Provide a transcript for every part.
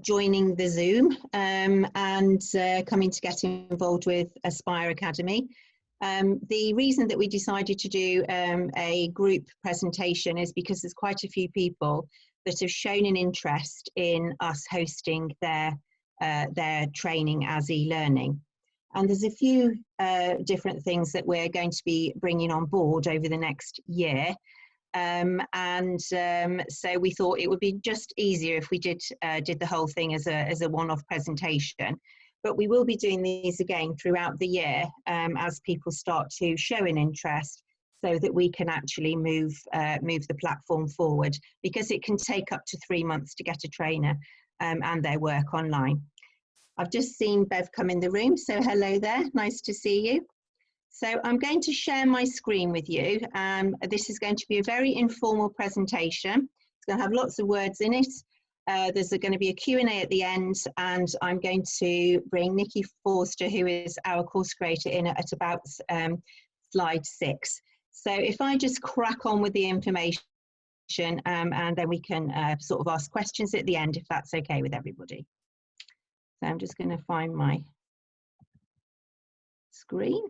joining the Zoom and coming to get involved with Aspire Academy. The reason that we decided to do a group presentation is because there's quite a few people that have shown an interest in us hosting their training as e-learning. And there's a few different things that we're going to be bringing on board over the next year. So we thought it would be just easier if we did the whole thing as a one-off presentation. But we will be doing these again throughout the year as people start to show an interest, so that we can actually move the platform forward, because it can take up to 3 months to get a trainer and their work online. I've just seen Bev come in the room, so hello there, nice to see you. So I'm going to share my screen with you. This is going to be a very informal presentation. It's going to have lots of words in it. There's going to be a Q&A at the end, and I'm going to bring Nikki Forster, who is our course creator, in at about slide 6. So if I just crack on with the information, and then we can sort of ask questions at the end, if that's okay with everybody. So I'm just going to find my screen.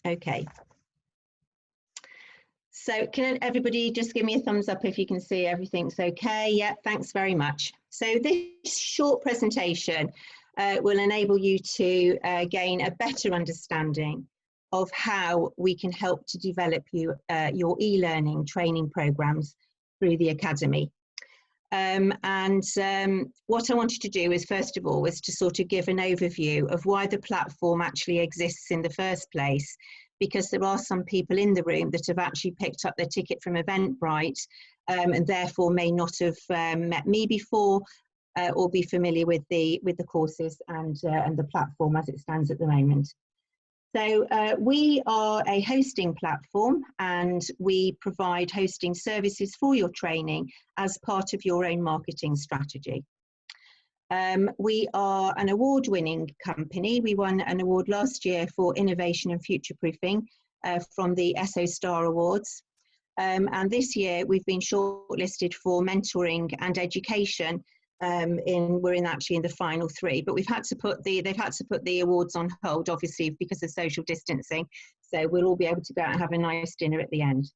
Okay. So can everybody just give me a thumbs up if you can see everything's okay? Yeah, thanks very much. So this short presentation will enable you to gain a better understanding of how we can help to develop your e-learning training programs through the Academy. What I wanted to do is, first of all, was to sort of give an overview of why the platform actually exists in the first place, because there are some people in the room that have actually picked up their ticket from Eventbrite and therefore may not have met me before or be familiar with the courses and the platform as it stands at the moment. So we are a hosting platform, and we provide hosting services for your training as part of your own marketing strategy. We are an award-winning company. We won an award last year for innovation and future-proofing from the SO Star Awards. And this year we've been shortlisted for mentoring and education. We're actually in the final 3, but they've had to put the awards on hold, obviously, because of social distancing. So we'll all be able to go out and have a nice dinner at the end.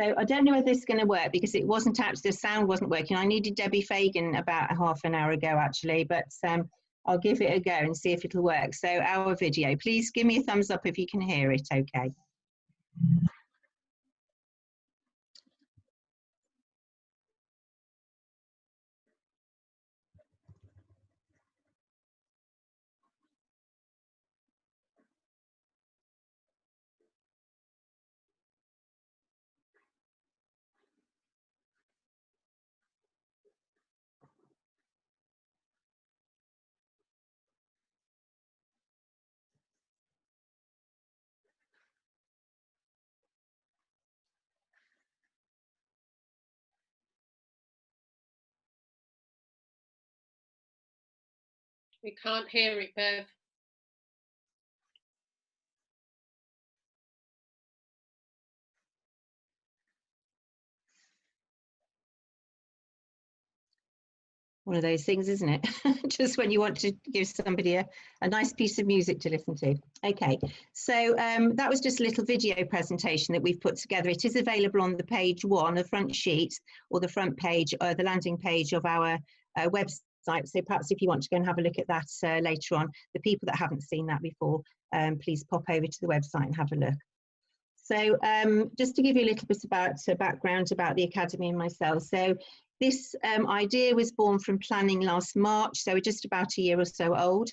So I don't know whether this is going to work, because it wasn't actually, the sound wasn't working. I needed Debbie Fagan about half an hour ago, actually, but I'll give it a go and see if it'll work. So our video, please give me a thumbs up if you can hear it okay. We can't hear it, Bev. One of those things, isn't it? Just when you want to give somebody a nice piece of music to listen to. Okay, so that was just a little video presentation that we've put together. It is available on the page 1, the front sheet, or the front page, or the landing page of our website. So perhaps if you want to go and have a look at that later on, the people that haven't seen that before, please pop over to the website and have a look. So just to give you a little bit about background about the Academy and myself. So this idea was born from planning last March, so we're just about a year or so old.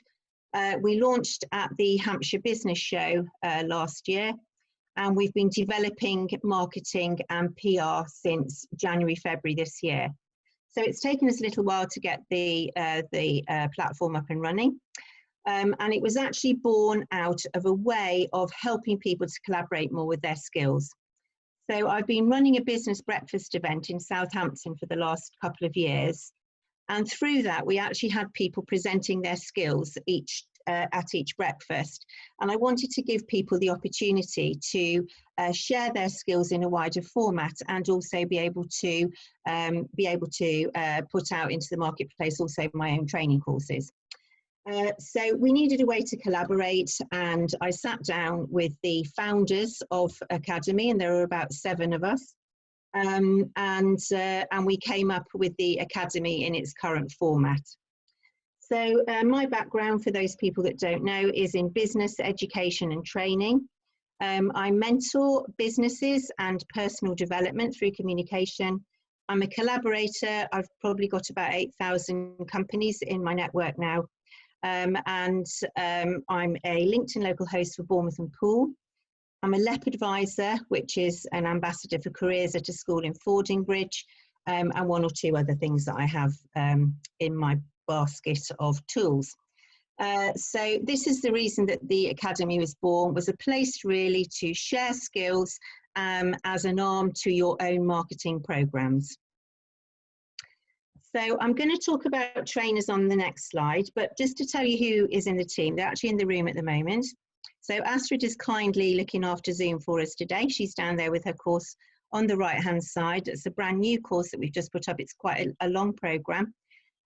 We launched at the Hampshire Business Show last year, and we've been developing marketing and PR since January, February this year. So it's taken us a little while to get the platform up and running. And it was actually born out of a way of helping people to collaborate more with their skills. So I've been running a business breakfast event in Southampton for the last couple of years. And through that, we actually had people presenting their skills each at each breakfast. And I wanted to give people the opportunity to share their skills in a wider format, and also be able to put out into the marketplace also my own training courses. So we needed a way to collaborate, and I sat down with the founders of Academy, and there were about 7 of us, and we came up with the Academy in its current format. So my background, for those people that don't know, is in business, education and training. I mentor businesses and personal development through communication. I'm a collaborator. I've probably got about 8,000 companies in my network now. I'm a LinkedIn local host for Bournemouth and Poole. I'm a LEP advisor, which is an ambassador for careers at a school in Fordingbridge, and 1 or 2 other things that I have in my basket of tools. So this is the reason that the Academy was born, was a place really to share skills as an arm to your own marketing programs. So I'm going to talk about trainers on the next slide, but just to tell you who is in the team, they're actually in the room at the moment. So Astrid is kindly looking after Zoom for us today. She's down there with her course on the right hand side. It's a brand new course that we've just put up. It's quite a long programme.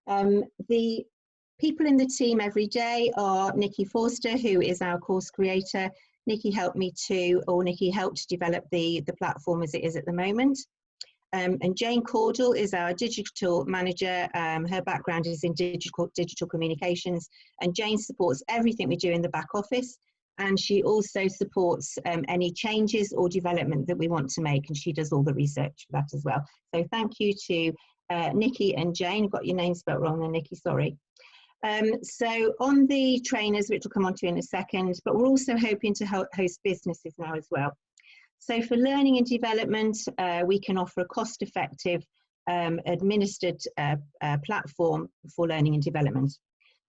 The people in the team every day are Nikki Forster, who is our course creator. Nikki helped to develop the platform as it is at the moment. And Jane Caudle is our digital manager. Her background is in digital communications, and Jane supports everything we do in the back office, and she also supports any changes or development that we want to make, and she does all the research for that as well. So thank you to Nikki and Jane. I've got your name spelled wrong there, Nikki, sorry. So on the trainers, which we'll come on to in a second, but we're also hoping to host businesses now as well. So for learning and development, we can offer a cost-effective administered platform for learning and development.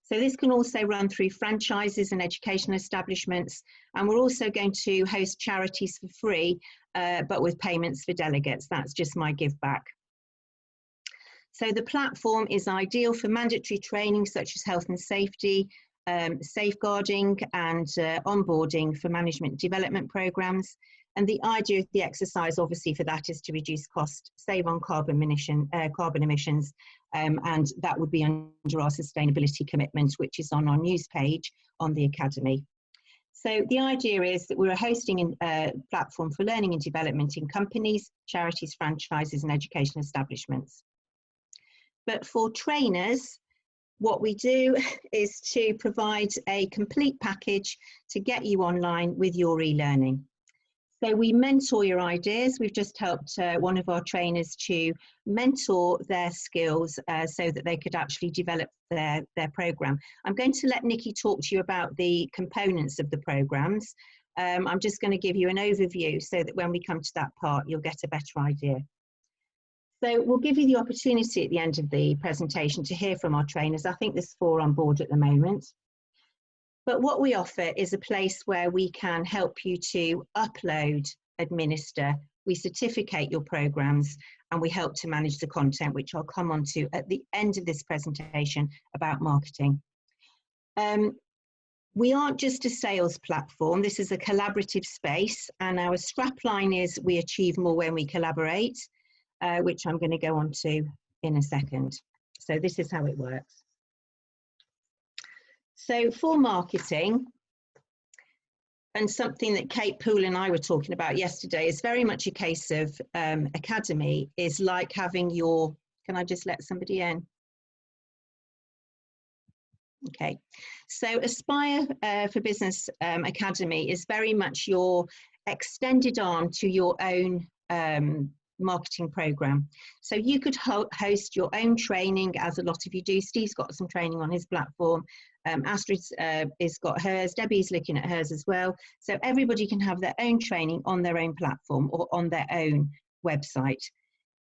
So this can also run through franchises and educational establishments, and we're also going to host charities for free, but with payments for delegates. That's just my give back. So the platform is ideal for mandatory training such as health and safety, safeguarding and onboarding for management development programs. And the idea of the exercise, obviously, for that is to reduce cost, save on carbon emissions, and that would be under our sustainability commitment, which is on our news page on the Academy. So the idea is that we're hosting a platform for learning and development in companies, charities, franchises, and education establishments. But for trainers, what we do is to provide a complete package to get you online with your e-learning. So we mentor your ideas. We've just helped one of our trainers to mentor their skills so that they could actually develop their program. I'm going to let Nikki talk to you about the components of the programs. I'm just going to give you an overview so that when we come to that part, you'll get a better idea. So we'll give you the opportunity at the end of the presentation to hear from our trainers. I think there's 4 on board at the moment. But what we offer is a place where we can help you to upload, administer, we certificate your programs, and we help to manage the content, which I'll come on to at the end of this presentation about marketing. We aren't just a sales platform. This is a collaborative space, and our strapline is we achieve more when we collaborate, which I'm going to go on to in a second. So this is how it works. So for marketing, and something that Kate Poole and I were talking about yesterday, is very much a case of Academy is like having your, can I just let somebody in? Okay, so Aspire for Business Academy is very much your extended arm to your own marketing program. So you could host your own training, as a lot of you do. Steve's got some training on his platform. Astrid's has got hers. Debbie's looking at hers as well. So everybody can have their own training on their own platform or on their own website.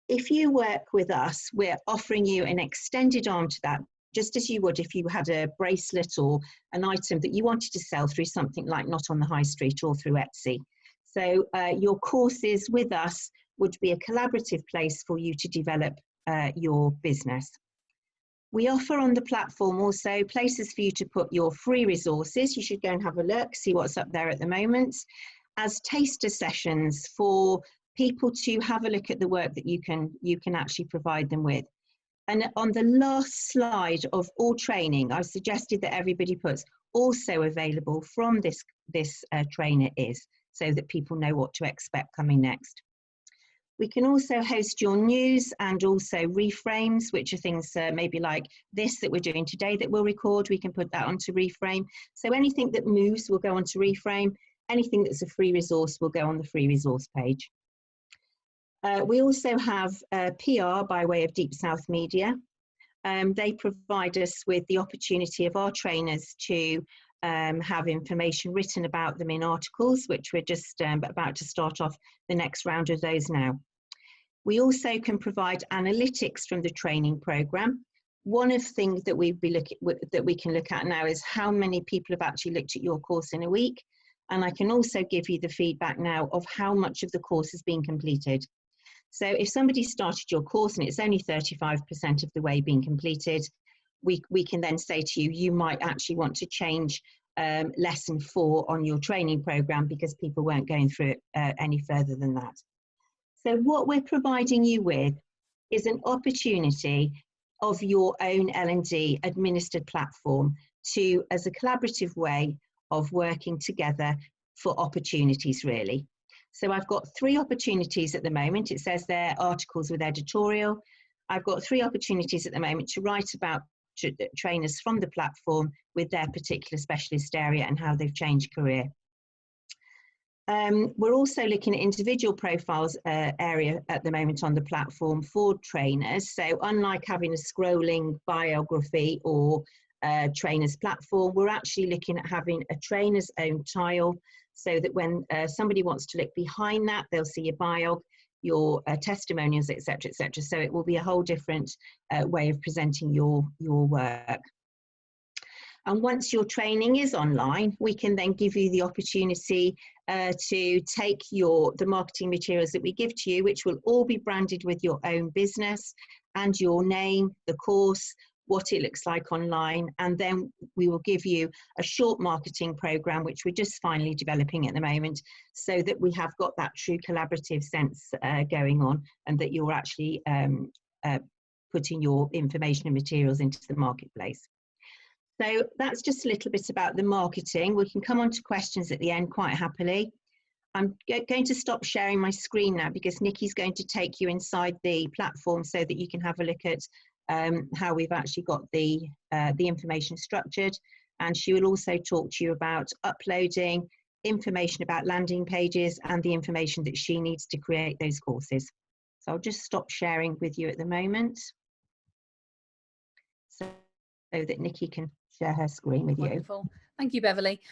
If you work with us, we're offering you an extended arm to that, just as you would if you had a bracelet or an item that you wanted to sell through something like Not on the High Street or through Etsy. So your courses with us would be a collaborative place for you to develop your business. We offer on the platform also places for you to put your free resources. You should go and have a look, see what's up there at the moment, as taster sessions for people to have a look at the work that you can actually provide them with. And on the last slide of all training, I've suggested that everybody puts also available from this trainer is, so that people know what to expect coming next. We can also host your news and also reframes, which are things maybe like this that we're doing today that we'll record. We can put that onto reframe. So anything that moves will go onto reframe. Anything that's a free resource will go on the free resource page. We also have PR by way of Deep South Media. They provide us with the opportunity of our trainers to have information written about them in articles, which we're just about to start off the next round of those now. We also can provide analytics from the training program. One of the things that we can look at now is how many people have actually looked at your course in a week. And I can also give you the feedback now of how much of the course has been completed. So if somebody started your course and it's only 35% of the way being completed, we can then say to you, you might actually want to change lesson 4 on your training program because people weren't going through it any further than that. So what we're providing you with is an opportunity of your own L&D administered platform to, as a collaborative way of working together for opportunities, really. So I've got 3 opportunities at the moment. It says there, articles with editorial. I've got 3 opportunities at the moment to write about trainers from the platform with their particular specialist area and how they've changed career. We're also looking at individual profiles area at the moment on the platform for trainers. So unlike having a scrolling biography or trainers platform, we're actually looking at having a trainer's own tile, so that when somebody wants to look behind that, they'll see your bio, your testimonials, etc., etc. So it will be a whole different way of presenting your work. And once your training is online, we can then give you the opportunity to take the marketing materials that we give to you, which will all be branded with your own business and your name, the course, what it looks like online, and then we will give you a short marketing program, which we're just finally developing at the moment, so that we have got that true collaborative sense going on, and that you're actually putting your information and materials into the marketplace. So that's just a little bit about the marketing. We can come on to questions at the end quite happily. I'm going to stop sharing my screen now because Nikki's going to take you inside the platform so that you can have a look at how we've actually got the information structured, and she will also talk to you about uploading information about landing pages and the information that she needs to create those courses. So I'll just stop sharing with you at the moment so that Nikki can share her screen with you. Wonderful. Thank you, Beverly.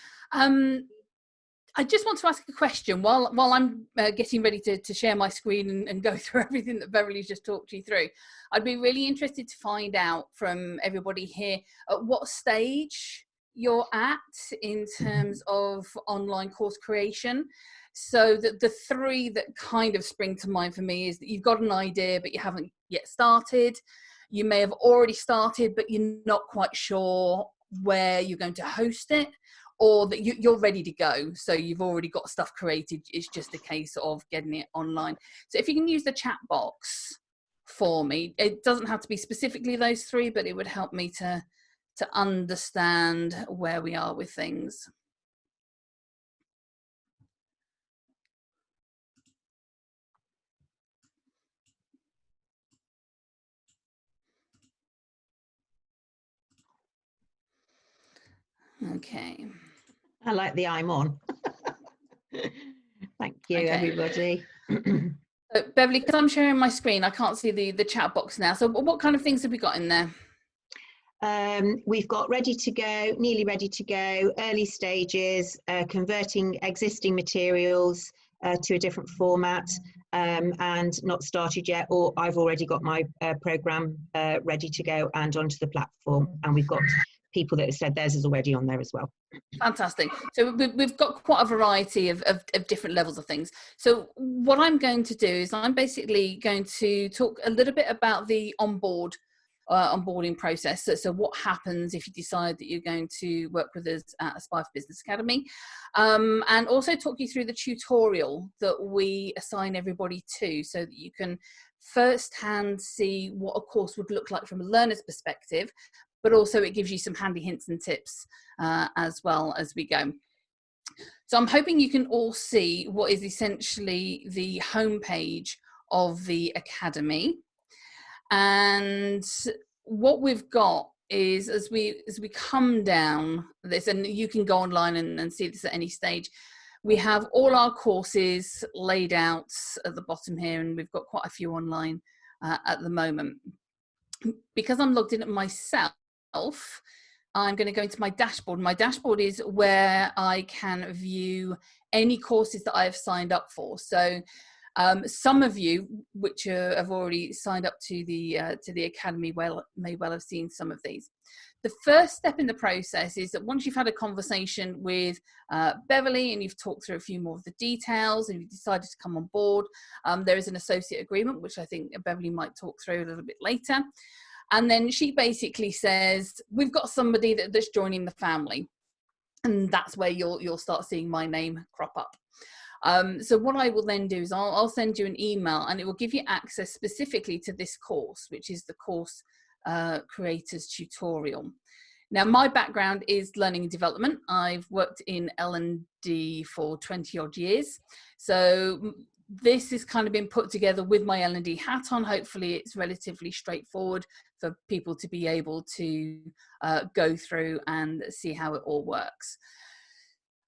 I just want to ask a question while I'm getting ready to share my screen and go through everything that Beverly's just talked you through. I'd be really interested to find out from everybody here at what stage you're at in terms of online course creation. So that the 3 that kind of spring to mind for me is that you've got an idea but you haven't yet started. You may have already started but you're not quite sure where you're going to host it, or that you're ready to go. So you've already got stuff created. It's just a case of getting it online. So if you can use the chat box for me, it doesn't have to be specifically those 3, but it would help me to understand where we are with things. Okay. I like the I'm on. Thank you, okay. Everybody. Beverly, because I'm sharing my screen, I can't see the chat box now. So what kind of things have we got in there? We've got ready to go, nearly ready to go, early stages, converting existing materials to a different format, and not started yet, or I've already got my program ready to go and onto the platform, and we've got people that have said theirs is already on there as well. Fantastic. So we've got quite a variety of different levels of things. So what I'm going to do is I'm basically going to talk a little bit about the Onboard onboarding process. So what happens if you decide that you're going to work with us at Aspire for Business Academy, and also talk you through the tutorial that we assign everybody to, so that you can firsthand see what a course would look like from a learner's perspective, but also it gives you some handy hints and tips as well as we go. So I'm hoping you can all see what is essentially the homepage of the Academy. And what we've got is, as we come down this, and you can go online and see this at any stage, we have all our courses laid out at the bottom here, and we've got quite a few online at the moment. Because I'm logged in at myself, I'm going to go into my dashboard. My dashboard is where I can view any courses that I have signed up for. So some of you, which have already signed up to the Academy, may well have seen some of these. The first step in the process is that once you've had a conversation with Beverly and you've talked through a few more of the details and you've decided to come on board, there is an associate agreement, which I think Beverly might talk through a little bit later. And then she basically says, we've got somebody that's joining the family. And that's where you'll start seeing my name crop up. So what I will then do is I'll send you an email, and it will give you access specifically to this course, which is the course creators tutorial. Now, my background is learning and development. I've worked in L&D for 20 odd years. So this has kind of been put together with my L&D hat on. Hopefully it's relatively straightforward for people to be able to go through and see how it all works.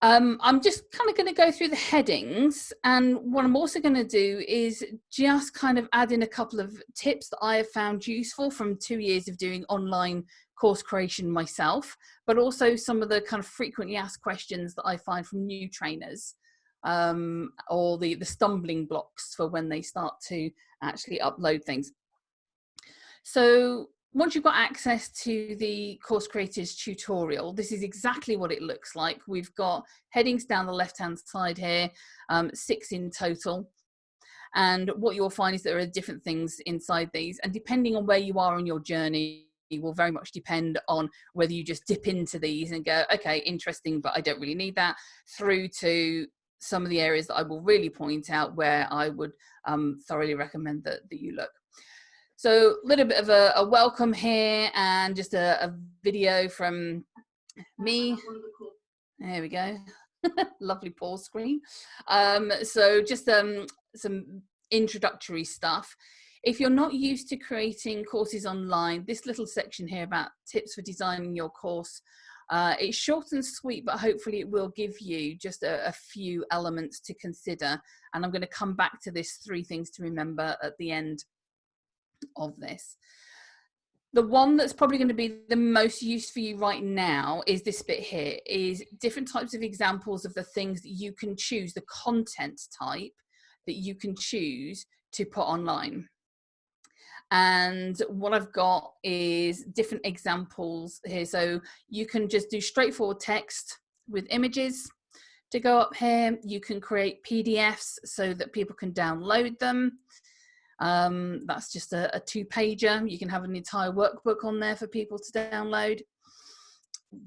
I'm just kind of going to go through the headings, and what I'm also going to do is just kind of add in a couple of tips that I have found useful from 2 years of doing online course creation myself, but also some of the kind of frequently asked questions that I find from new trainers, or the stumbling blocks for when they start to actually upload things. So once you've got access to the course creators tutorial, this is exactly what it looks like. We've got headings down the left hand side here, 6 in total. And what you'll find is there are different things inside these, and depending on where you are on your journey, it will very much depend on whether you just dip into these and go, okay, interesting, but I don't really need that, through to some of the areas that I will really point out where I would thoroughly recommend that you look. So a little bit of a welcome here, and just a video from me. There we go. Lovely pause screen. So just some introductory stuff. If you're not used to creating courses online, this little section here about tips for designing your course, it's short and sweet, but hopefully it will give you just a few elements to consider. And I'm going to come back to this 3 things to remember at the end of this. The one that's probably going to be the most use for you right now is this bit here, is different types of examples of the things that you can choose, the content type that you can choose to put online. And what I've got is different examples here. So you can just do straightforward text with images to go up here. You can create PDFs so that people can download them. That's just a 2-pager. You can have an entire workbook on there for people to download.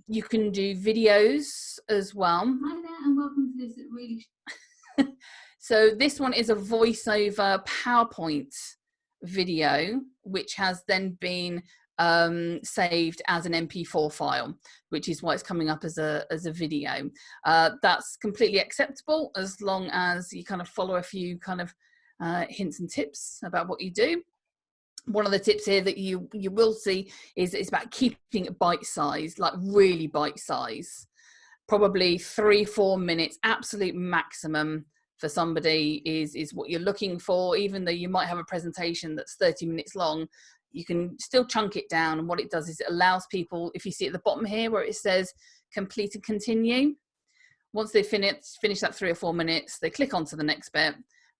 You can do videos as well. Hi there, and welcome to this really. So this one is a voiceover PowerPoint video, which has then been saved as an MP4 file, which is why it's coming up as a video. That's completely acceptable as long as you kind of follow a few kind of hints and tips about what you do. One of the tips here that you will see is about keeping it bite-sized, like really bite-sized. Probably 3-4 minutes, absolute maximum for somebody is what you're looking for. Even though you might have a presentation that's 30 minutes long, you can still chunk it down. And what it does is it allows people, if you see at the bottom here where it says complete and continue, once they finish that 3 or 4 minutes, they click onto the next bit.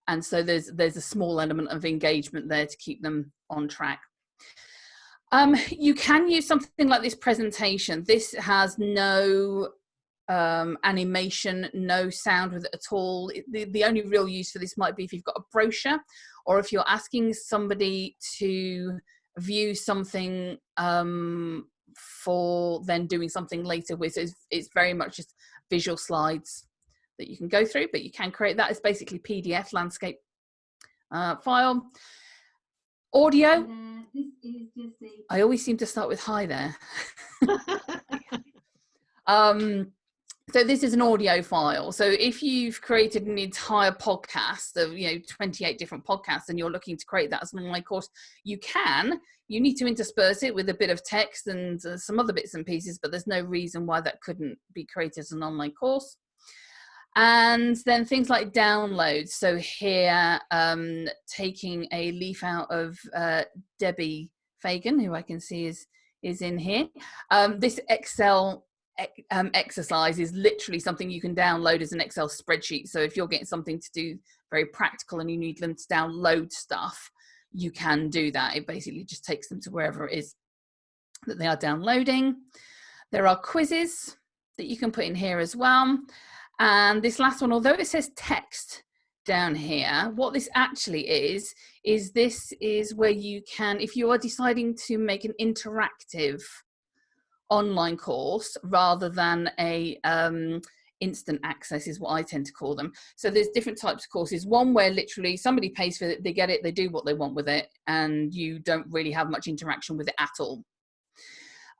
And so there's a small element of engagement there to keep them on track. You can use something like this presentation. This has no animation, no sound with it at all. The only real use for this might be if you've got a brochure, or if you're asking somebody to view something for then doing something later with. It's very much just visual slides that you can go through, but you can create that. It's basically PDF landscape file. Audio. This is just I always seem to start with hi there. So this is an audio file. So if you've created an entire podcast of 28 different podcasts and you're looking to create that as an online course, you need to intersperse it with a bit of text and some other bits and pieces, but there's no reason why that couldn't be created as an online course. And then things like downloads. So here, taking a leaf out of Debbie Fagan, who I can see is in here. This Excel exercise is literally something you can download as an Excel spreadsheet. So if you're getting something to do very practical and you need them to download stuff, you can do that. It basically just takes them to wherever it is that they are downloading. There are quizzes that you can put in here as well. And this last one, although it says text down here, what this actually is this is where you can, if you are deciding to make an interactive online course rather than a instant access, is what I tend to call them. So there's different types of courses. One where literally somebody pays for it, they get it, they do what they want with it, and you don't really have much interaction with it at all.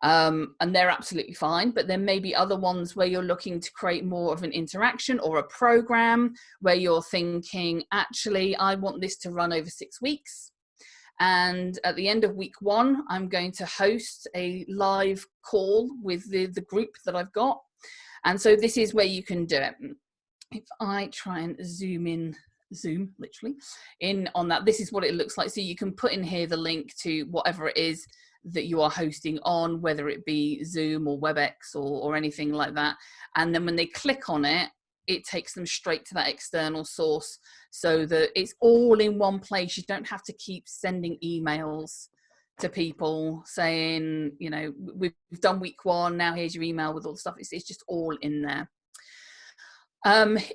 And they're absolutely fine. But there may be other ones where you're looking to create more of an interaction or a program where you're thinking, actually, I want this to run over 6 weeks. And at the end of week 1, I'm going to host a live call with the group that I've got. And so this is where you can do it. If I try and zoom literally in on that, this is what it looks like. So you can put in here the link to whatever it is that you are hosting on, whether it be Zoom or WebEx or anything like that. And then when they click on it, it takes them straight to that external source so that it's all in one place. You don't have to keep sending emails to people saying, we've done week 1, now here's your email with all the stuff. It's just all in there.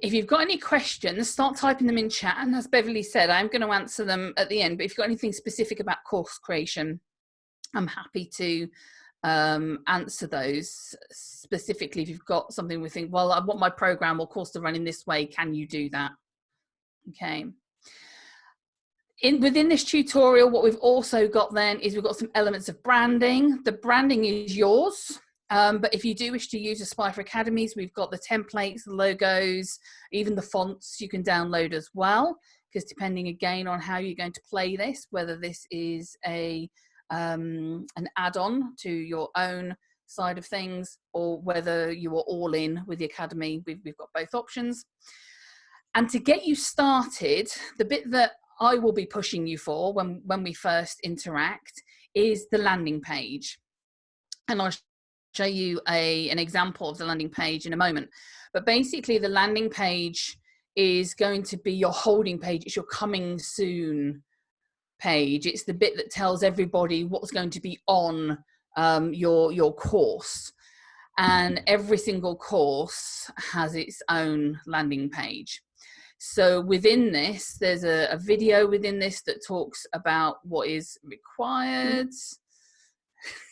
If you've got any questions, start typing them in chat. And as Beverly said, I'm going to answer them at the end. But if you've got anything specific about course creation, I'm happy to answer those specifically. If you've got something we think, well, I want my program or course to run in this way, can you do that? Okay. Within this tutorial, what we've also got then is we've got some elements of branding. The branding is yours. But if you do wish to use Aspire4Academies, we've got the templates, the logos, even the fonts you can download as well, because depending again on how you're going to play this, whether this is an add-on to your own side of things or whether you are all in with the Academy, we've got both options. And to get you started, the bit that I will be pushing you for when we first interact is the landing page. And I'll show you an example of the landing page in a moment. But basically the landing page is going to be your holding page. It's your coming soon page. It's the bit that tells everybody what's going to be on your course. And every single course has its own landing page. So within this, there's a video within this that talks about what is required.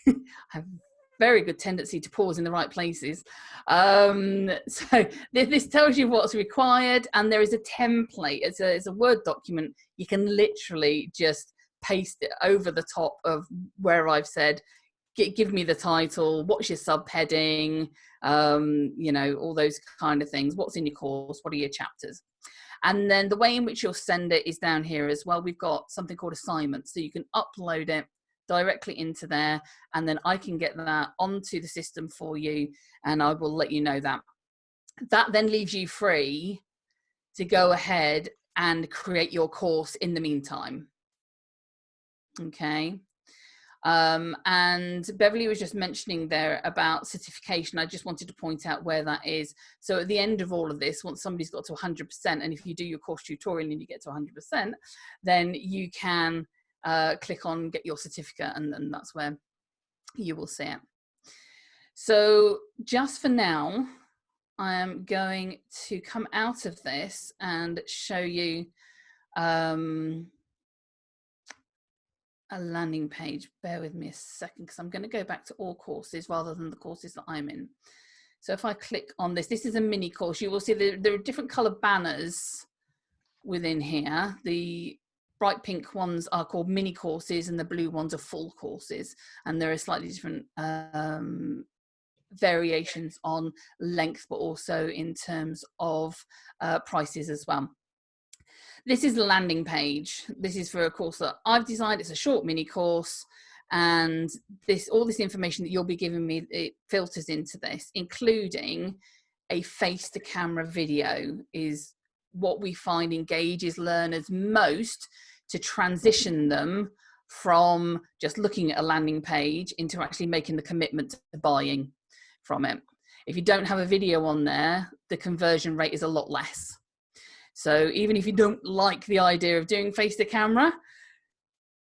I have very good tendency to pause in the right places. So this tells you what's required, and there is a template. It's a Word document. You can literally just paste it over the top of where I've said, give me the title, what's your subheading, all those kind of things. What's in your course? What are your chapters? And then the way in which you'll send it is down here as well. We've got something called assignments. So you can upload it directly into there, and then I can get that onto the system for you, and I will let you know that. That then leaves you free to go ahead and create your course in the meantime. Okay. And Beverly was just mentioning there about certification. I just wanted to point out where that is. So at the end of all of this, once somebody's got to 100%, and if you do your course tutorial and you get to 100%, then you can click on get your certificate, and that's where you will see it. So just for now, I am going to come out of this and show you a landing page. Bear with me a second, because I'm going to go back to all courses rather than the courses that I'm in. So if I click on this, this is a mini course. You will see there are different color banners within here. The bright pink ones are called mini courses and the blue ones are full courses. And there are slightly different variations on length, but also in terms of prices as well. This is the landing page. This is for a course that I've designed. It's a short mini course, and all this information that you'll be giving me, it filters into this, including a face-to-camera video is what we find engages learners most to transition them from just looking at a landing page into actually making the commitment to buying from it. If you don't have a video on there, the conversion rate is a lot less. So even if you don't like the idea of doing face to camera,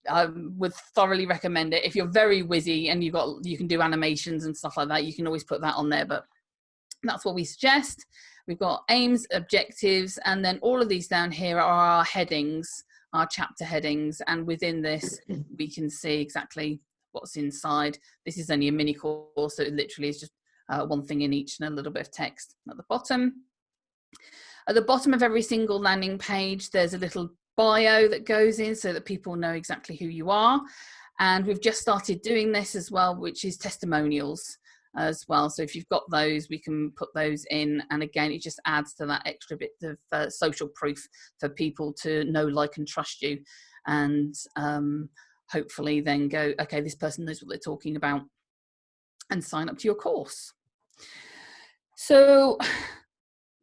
I would thoroughly recommend it. If you're very whizzy and you can do animations and stuff like that, you can always put that on there, but that's what we suggest. We've got aims, objectives, and then all of these down here are our headings, our chapter headings, and within this we can see exactly what's inside. This is only a mini course, so it literally is just one thing in each and a little bit of text at the bottom. At the bottom of every single landing page, there's a little bio that goes in so that people know exactly who you are. And we've just started doing this as well, which is testimonials as well. So if you've got those, we can put those in. And again, it just adds to that extra bit of social proof for people to know, like, and trust you. And hopefully then go, okay, this person knows what they're talking about, and sign up to your course. So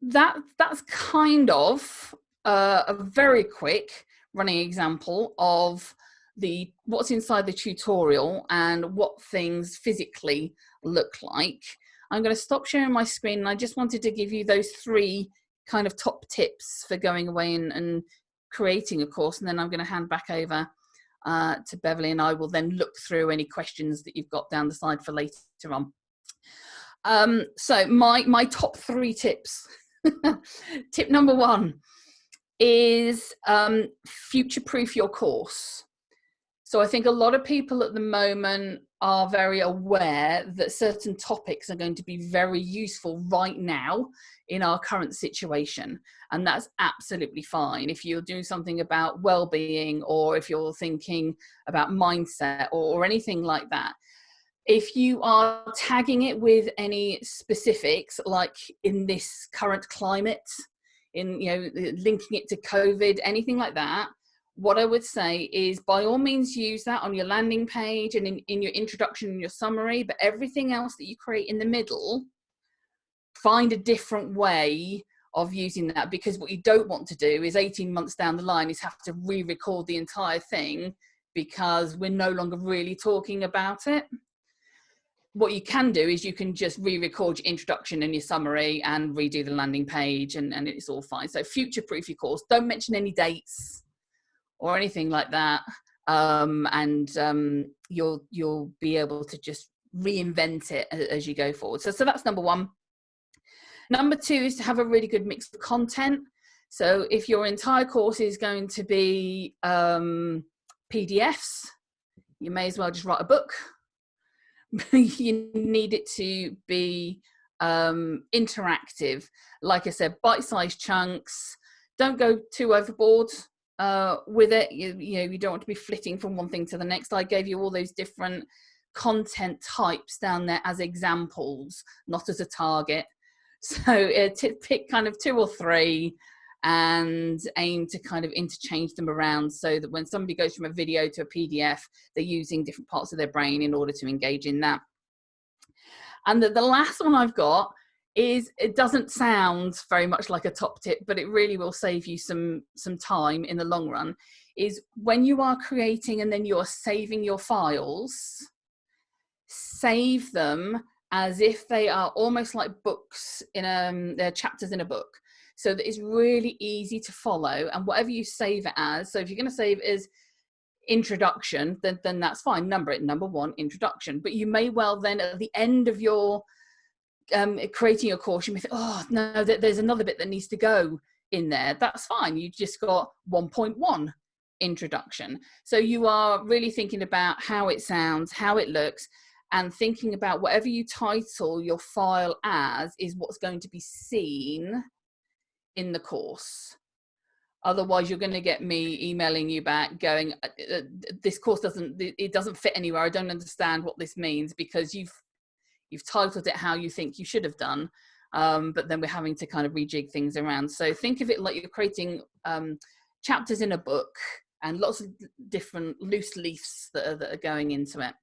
that's kind of a very quick running example of what's inside the tutorial and what things physically look like. I'm going to stop sharing my screen, and I just wanted to give you those 3 kind of top tips for going away and creating a course, and then I'm going to hand back over to Beverly, and I will then look through any questions that you've got down the side for later on. So my top 3 tips. Tip number 1 is future-proof your course. So I think a lot of people at the moment are very aware that certain topics are going to be very useful right now in our current situation. And that's absolutely fine. If you're doing something about well-being, or if you're thinking about mindset or anything like that, if you are tagging it with any specifics, like in this current climate, linking it to COVID, anything like that, what I would say is by all means use that on your landing page and in your introduction and your summary, but everything else that you create in the middle, find a different way of using that, because what you don't want to do is 18 months down the line is have to re-record the entire thing because we're no longer really talking about it. What you can do is you can just re-record your introduction and your summary and redo the landing page, and it's all fine. So future-proof your course. Don't mention any dates or anything like that, and you'll be able to just reinvent it as you go forward. So that's number 1. Number 2 is to have a really good mix of content. So if your entire course is going to be PDFs, you may as well just write a book. You need it to be interactive. Like I said, bite-sized chunks. Don't go too overboard with it. You don't want to be flitting from one thing to the next. I gave you all those different content types down there as examples, not as a target. So pick kind of 2 or 3 and aim to kind of interchange them around so that when somebody goes from a video to a PDF, they're using different parts of their brain in order to engage in that. And the last one I've got is, it doesn't sound very much like a top tip, but it really will save you some time in the long run, is when you are creating and then you're saving your files, save them as if they are almost like books they're chapters in a book, so that it's really easy to follow. And whatever you save it as, so if you're going to save it as introduction, then that's fine. Number it number 1, introduction. But you may well then at the end of your creating your course, you may think, oh no, there's another bit that needs to go in there. That's fine. You just got 1.1 introduction. So you are really thinking about how it sounds, how it looks, and thinking about whatever you title your file as is what's going to be seen in the course. Otherwise, you're going to get me emailing you back going, this course doesn't fit anywhere. I don't understand what this means, because you've titled it how you think you should have done. But then we're having to kind of rejig things around. So think of it like you're creating chapters in a book, and lots of different loose leaves that are going into it.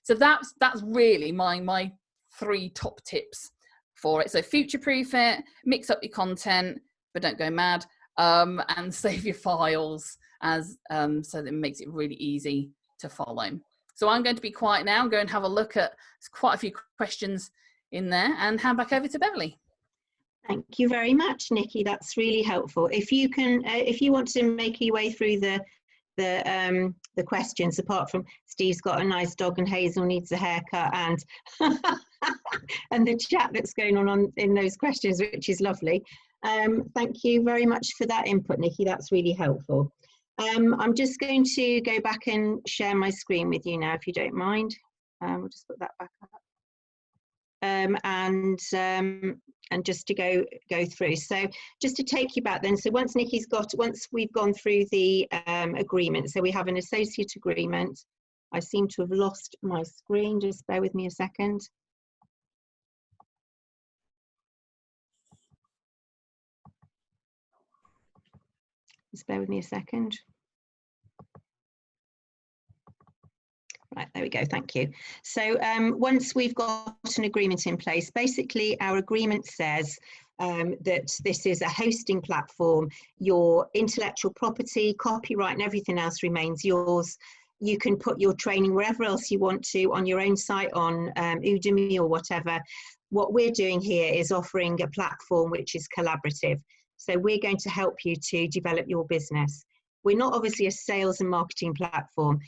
So that's really my 3 top tips for it. So future-proof it, mix up your content, but don't go mad, and save your files as so that it makes it really easy to follow. So I'm going to be quiet now and go and have a look at quite a few questions in there, and hand back over to Beverly. Thank you very much, Nikki. That's really helpful. If you can, if you want to make your way through the questions, apart from Steve's got a nice dog and Hazel needs a haircut, and and the chat that's going on in those questions, which is lovely. Thank you very much for that input, Nikki. That's really helpful. I'm just going to go back and share my screen with you now, if you don't mind. We'll just put that back up. And just to go through, so just to take you back then, so once we've gone through the agreement, so we have an associate agreement. I seem to have lost my screen, just bear with me a second. Just bear with me a second. Right, there we go, thank you. So once we've got an agreement in place, basically our agreement says that this is a hosting platform. Your intellectual property, copyright and everything else remains yours. You can put your training wherever else you want to, on your own site, on Udemy or whatever. What we're doing here is offering a platform which is collaborative. So we're going to help you to develop your business. We're not obviously a sales and marketing platform.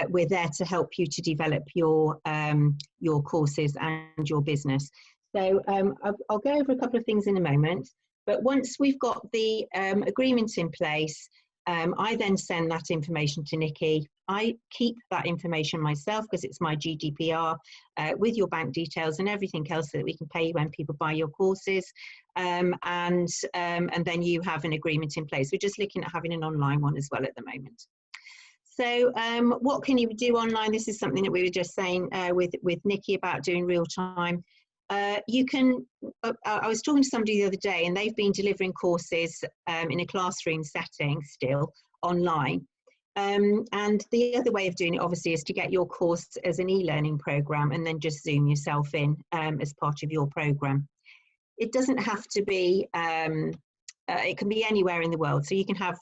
We're there to help you to develop your courses and your business. So I'll go over a couple of things in a moment, but once we've got the agreement in place, I then send that information to Nikki. I keep that information myself because it's my GDPR, with your bank details and everything else so that we can pay you when people buy your courses. And then you have an agreement in place. We're just looking at having an online one as well at the moment. So what can you do online? This is something that we were just saying with Nikki about doing real time. You can, I was talking to somebody the other day and they've been delivering courses in a classroom setting still online. And the other way of doing it obviously is to get your course as an e-learning program and then just Zoom yourself in as part of your program. It doesn't have to be, it can be anywhere in the world. So you can have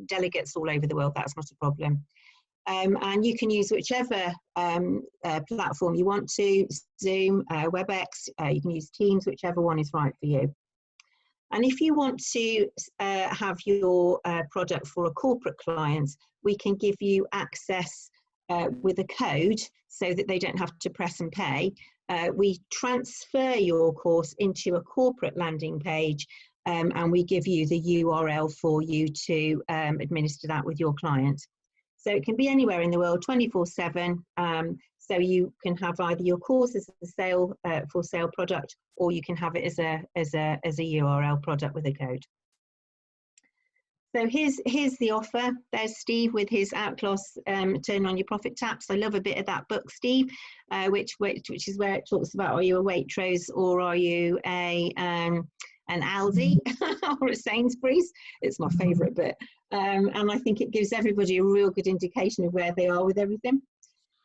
delegates all over the world, that's not a problem. And you can use whichever platform you want to, Zoom, WebEx, you can use Teams, whichever one is right for you. And if you want to have your product for a corporate client, we can give you access with a code so that they don't have to press and pay. We transfer your course into a corporate landing page and we give you the URL for you to administer that with your client. So it can be anywhere in the world, 24/7. So you can have either your course as a for sale product, or you can have it as a URL product with a code. So here's the offer. There's Steve with his Outclass Turn on Your Profit Taps. I love a bit of that book, Steve, which is where it talks about, are you a Waitrose or are you an Aldi or a Sainsbury's? It's my favourite bit. And I think it gives everybody a real good indication of where they are with everything.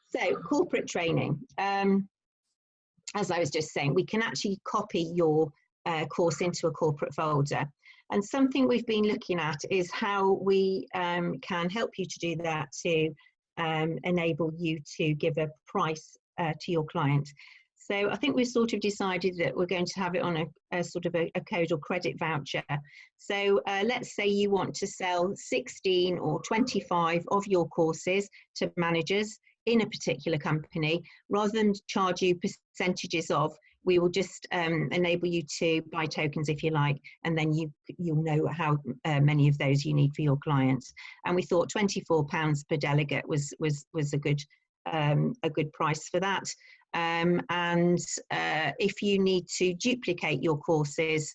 So corporate training. As I was just saying, we can actually copy your course into a corporate folder. And something we've been looking at is how we can help you to do that to enable you to give a price to your client. So I think we've sort of decided that we're going to have it on a sort of a code or credit voucher. So let's say you want to sell 16 or 25 of your courses to managers in a particular company. Rather than charge you percentages of, we will just enable you to buy tokens if you like, and then you'll know how many of those you need for your clients. And we thought £24 per delegate was a good price for that. If you need to duplicate your courses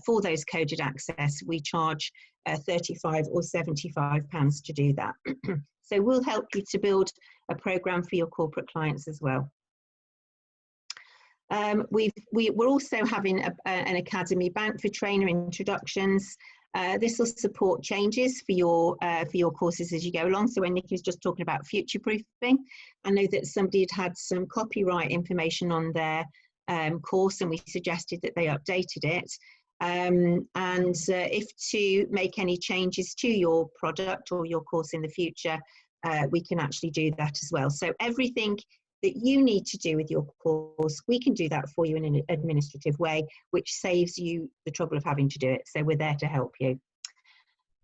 for those coded access, we charge £35 or £75 to do that. So we'll help you to build a program for your corporate clients as well. We're also having an academy bank for trainer introductions. This will support changes for your courses as you go along. So when Nikki was just talking about future proofing, I know that somebody had some copyright information on their course, and we suggested that they updated it. If to make any changes to your product or your course in the future, we can actually do that as well. So everything that you need to do with your course, we can do that for you in an administrative way, which saves you the trouble of having to do it. So we're there to help you.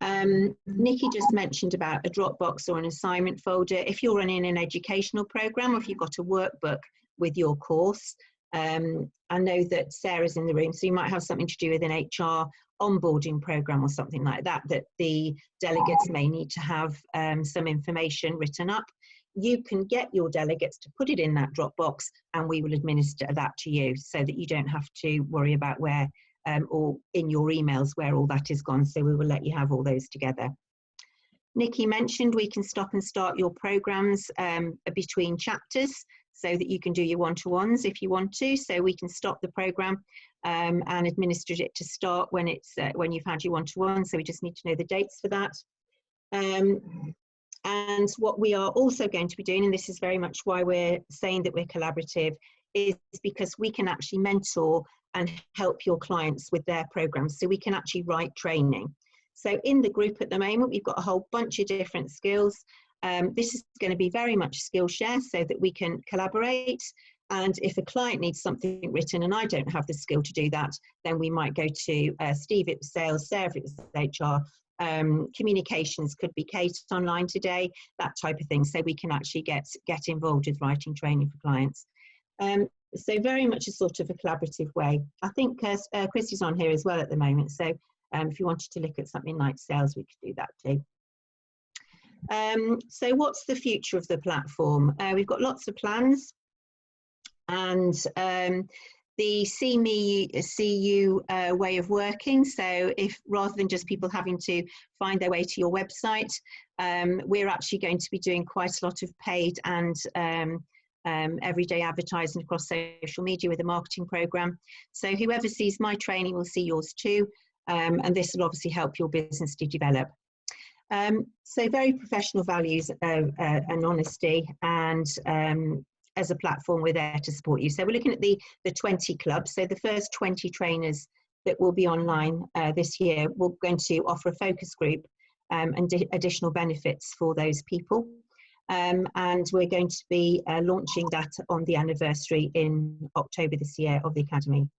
Nikki just mentioned about a Dropbox or an assignment folder. If you're running an educational program, or if you've got a workbook with your course, I know that Sarah's in the room, so you might have something to do with an HR onboarding program or something like that, that the delegates may need to have some information written up. You can get your delegates to put it in that Dropbox, and we will administer that to you, so that you don't have to worry about where or in your emails where all that is gone. So we will let you have all those together. Nikki mentioned we can stop and start your programs between chapters, so that you can do your one-to-ones if you want to. So we can stop the program and administer it to start when you've had your one-to-one. So we just need to know the dates for that. And what we are also going to be doing, and this is very much why we're saying that we're collaborative, is because we can actually mentor and help your clients with their programs. So we can actually write training. So in the group at the moment, we've got a whole bunch of different skills. This is going to be very much Skillshare, so that we can collaborate. And if a client needs something written and I don't have the skill to do that, then we might go to Steve if it's sales, Sarah if it's HR, communications could be Kate online today, that type of thing. So we can actually get involved with writing training for clients. So very much a sort of a collaborative way. I think Christy's on here as well at the moment. So if you wanted to look at something like sales, we could do that too. So what's the future of the platform? We've got lots of plans, and the see me, see you way of working. So if rather than just people having to find their way to your website, we're actually going to be doing quite a lot of paid and everyday advertising across social media with a marketing program. So whoever sees my training will see yours too, and this will obviously help your business to develop. So very professional values and honesty, and as a platform we're there to support you. So we're looking at the 20 clubs. So the first 20 trainers that will be online this year, we're going to offer a focus group and additional benefits for those people. And we're going to be launching that on the anniversary in October this year of the Academy.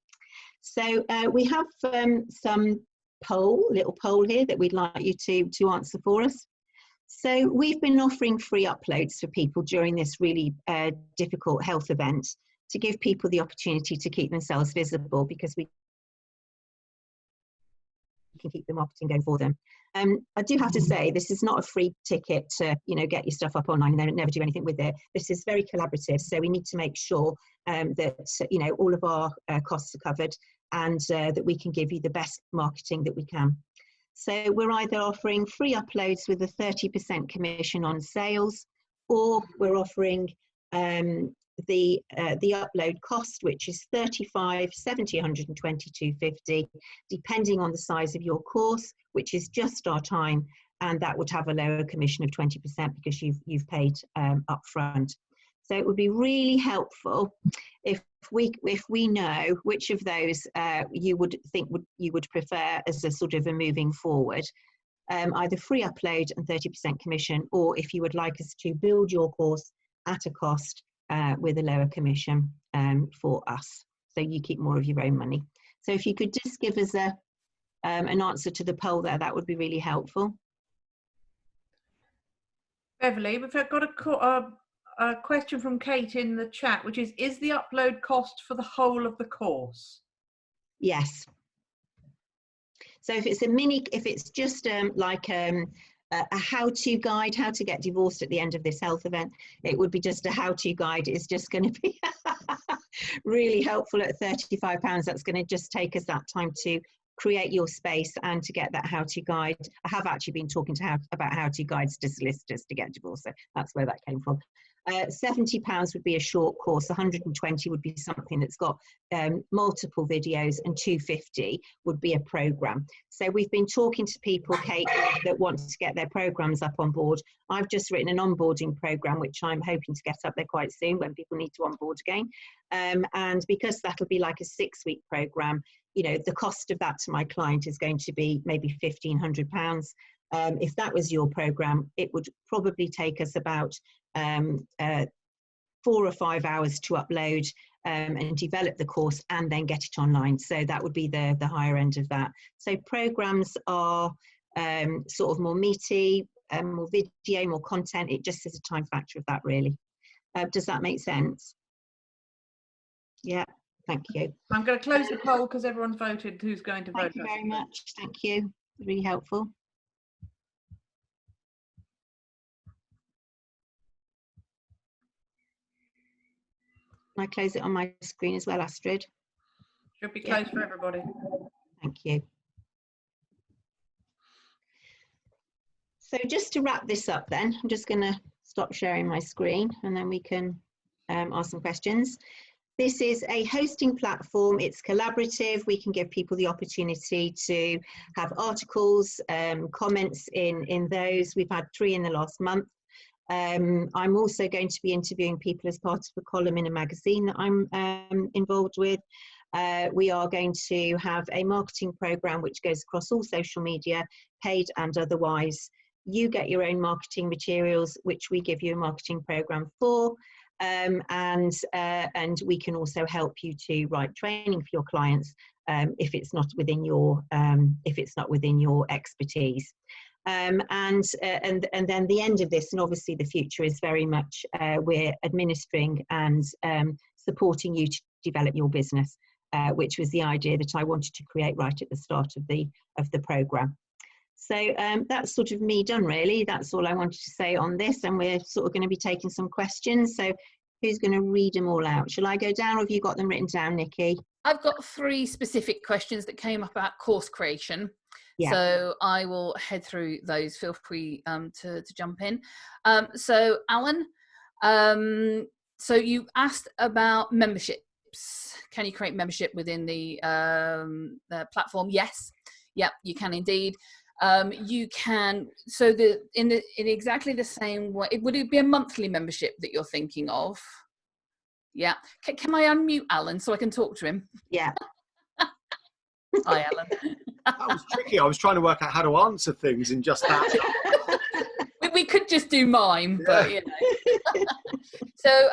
So we have some little poll here that we'd like you to answer for us. So we've been offering free uploads for people during this really difficult health event, to give people the opportunity to keep themselves visible, because we can keep the marketing going for them. I do have to say, this is not a free ticket to get your stuff up online and then never do anything with it. This is very collaborative, so we need to make sure that all of our costs are covered, and that we can give you the best marketing that we can. So we're either offering free uploads with a 30% commission on sales, or we're offering the upload cost, which is £35, £70, £120, £250, depending on the size of your course, which is just start time, and that would have a lower commission of 20% because you've paid upfront. So it would be really helpful if we know which of those you would think you would prefer as a sort of a moving forward, either free upload and 30% commission, or if you would like us to build your course at a cost with a lower commission for us, so you keep more of your own money. So if you could just give us an answer to the poll there, that would be really helpful. Beverly, we've got a question from Kate in the chat, which is the upload cost for the whole of the course? Yes. So if it's just like a how-to guide, how to get divorced at the end of this health event, it would be just a how-to guide. It's just going to be really helpful at £35. That's going to just take us that time to create your space and to get that how-to guide. I have actually been talking about how-to guides to solicitors to get divorced, so that's where that came from. £70 would be a short course, 120 would be something that's got multiple videos, and 250 would be a program. So we've been talking to people, Kate, that want to get their programs up on board. I've just written an onboarding program, which I'm hoping to get up there quite soon when people need to onboard again. And because that'll be like a 6-week program, you know, the cost of that to my client is going to be maybe £1,500. If that was your program, it would probably take us about 4 or 5 hours to upload and develop the course and then get it online. So that would be the higher end of that. So programs are sort of more meaty, more video, more content. It just is a time factor of that, really. Does that make sense? Yeah, thank you. I'm going to close the poll because everyone's voted who's going to vote. Thank you very much. Thank you. Really helpful. Can I close it on my screen as well, Astrid? Should be closed for everybody. Thank you. So just to wrap this up then, I'm just going to stop sharing my screen and then we can ask some questions. This is a hosting platform. It's collaborative. We can give people the opportunity to have articles, comments in those. We've had 3 in the last month. I'm also going to be interviewing people as part of a column in a magazine that I'm involved with. We are going to have a marketing program which goes across all social media, paid and otherwise. You get your own marketing materials, which we give you a marketing program for. And we can also help you to write training for your clients if it's not within your expertise. And then the end of this, and obviously the future is very much we're administering and supporting you to develop your business, which was the idea that I wanted to create right at the start of the program. So that's sort of me done, really. That's all I wanted to say on this, and we're sort of going to be taking some questions. So who's going to read them all out? Shall I go down, or have you got them written down, Nikki? I've got 3 specific questions that came up about course creation. Yeah. So I will head through those. Feel free to jump in. So Alan, so you asked about memberships. Can you create membership within the platform? Yes. Yep, you can indeed. You can. So in exactly the same way, would it be a monthly membership that you're thinking of? Yeah. Can I unmute Alan so I can talk to him? Yeah. Hi, Alan. That was tricky. I was trying to work out how to answer things in just that. We could just do mime, but you know. So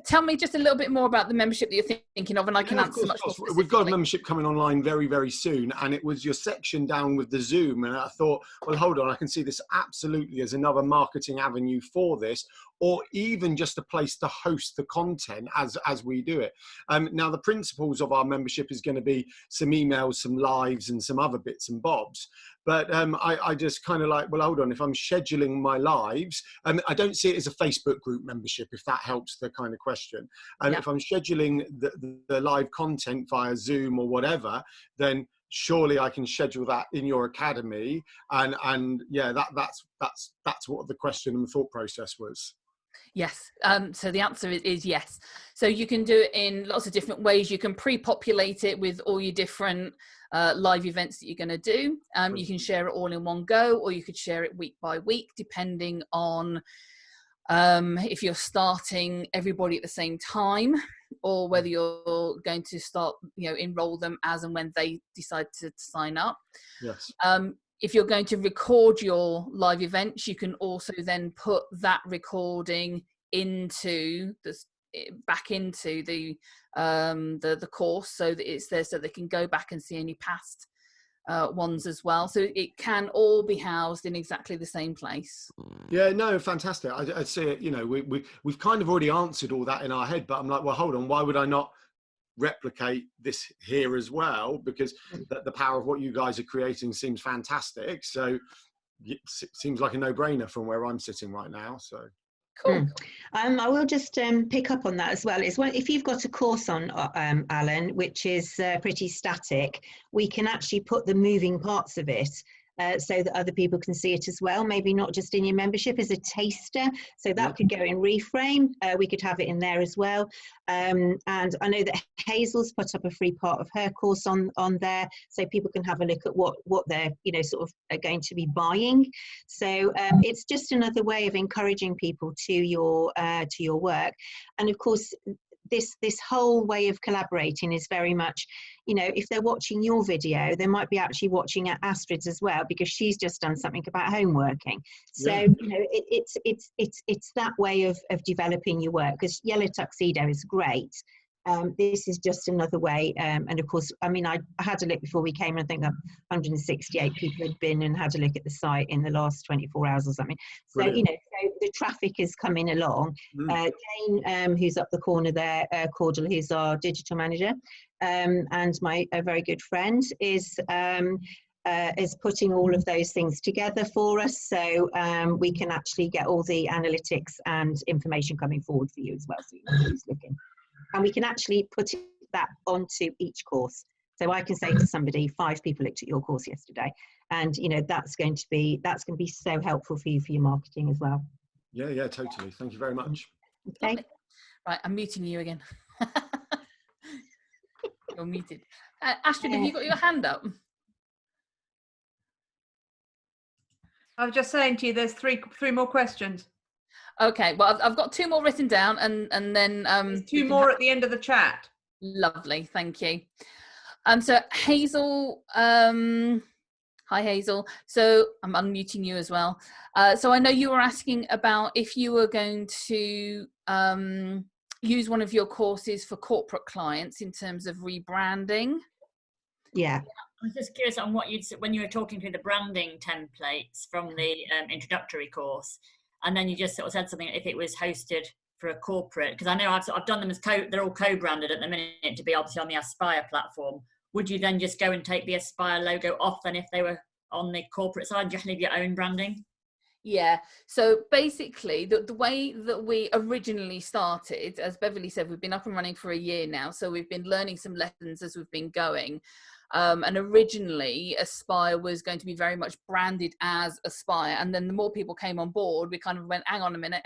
tell me just a little bit more about the membership that you're thinking of, and I can answer much more specifically. We've got a membership coming online very, very soon, and it was your section down with the Zoom, and I thought, well, hold on, I can see this absolutely as another marketing avenue for this, or even just a place to host the content as we do it. Now, the principles of our membership is going to be some emails, some lives, and some other bits and bobs. But I just kind of like, well, hold on, if I'm scheduling my lives, I don't see it as a Facebook group membership, if that helps the kind of question. And if I'm scheduling the live content via Zoom or whatever, then surely I can schedule that in your academy. And yeah, that's what the question and the thought process was. Yes. So the answer is yes. So you can do it in lots of different ways. You can pre-populate it with all your different live events that you're going to do. You can share it all in one go, or you could share it week by week, depending on if you're starting everybody at the same time, or whether you're going to start, enroll them as and when they decide to sign up. Yes. If you're going to record your live events, you can also then put that recording back into the course, so that it's there, so they can go back and see any past ones as well, so it can all be housed in exactly the same place. Yeah, no, fantastic. I see it. You know, we've kind of already answered all that in our head, but I'm like, well, hold on, why would I not replicate this here as well? Because the power of what you guys are creating seems fantastic. So it seems like a no-brainer from where I'm sitting right now. So Cool. I will just pick up on that as well. If you've got a course on, Alan, which is pretty static, we can actually put the moving parts of it so that other people can see it as well. Maybe not just in your membership as a taster. So that could go in Reframe. We could have it in there as well. And I know that Hazel's put up a free part of her course on there, so people can have a look at what they're sort of are going to be buying. So it's just another way of encouraging people to your work. And of course, this whole way of collaborating is very much, if they're watching your video, they might be actually watching at Astrid's as well, because she's just done something about homeworking. So it's that way of developing your work, because Yellow Tuxedo is great. This is just another way, and of course, I mean, I had a look before we came, and I think 168 people had been and had a look at the site in the last 24 hours or something. So Brilliant. so the traffic is coming along. Jane, who's up the corner there, Caudle, who's our digital manager, and a very good friend, is putting all of those things together for us, so we can actually get all the analytics and information coming forward for you as well, so you know who's looking. And we can actually put that onto each course. So I can say to somebody, 5 people looked at your course yesterday, and that's going to be so helpful for you for your marketing as well. Yeah, totally. Thank you very much. Okay. Lovely. Right, I'm muting you again. You're muted. Astrid, have you got your hand up? I was just saying to you, there's three more questions. Okay, well, I've got 2 more written down, and then There's 2 more at the end of the chat. Lovely, thank you. So Hazel, hi Hazel. So I'm unmuting you as well. So I know you were asking about if you were going to use one of your courses for corporate clients in terms of rebranding. Yeah. I was just curious on what you'd said when you were talking through the branding templates from the introductory course, and then you just sort of said something if it was hosted for a corporate, because I know I've done them as they're all co-branded at the minute to be obviously on the Aspire platform. Would you then just go and take the Aspire logo off then if they were on the corporate side and just leave your own branding? Yeah, so basically the way that we originally started, as Beverly said, we've been up and running for a year now, so we've been learning some lessons as we've been going. And originally Aspire was going to be very much branded as Aspire, and then the more people came on board, we kind of went, hang on a minute.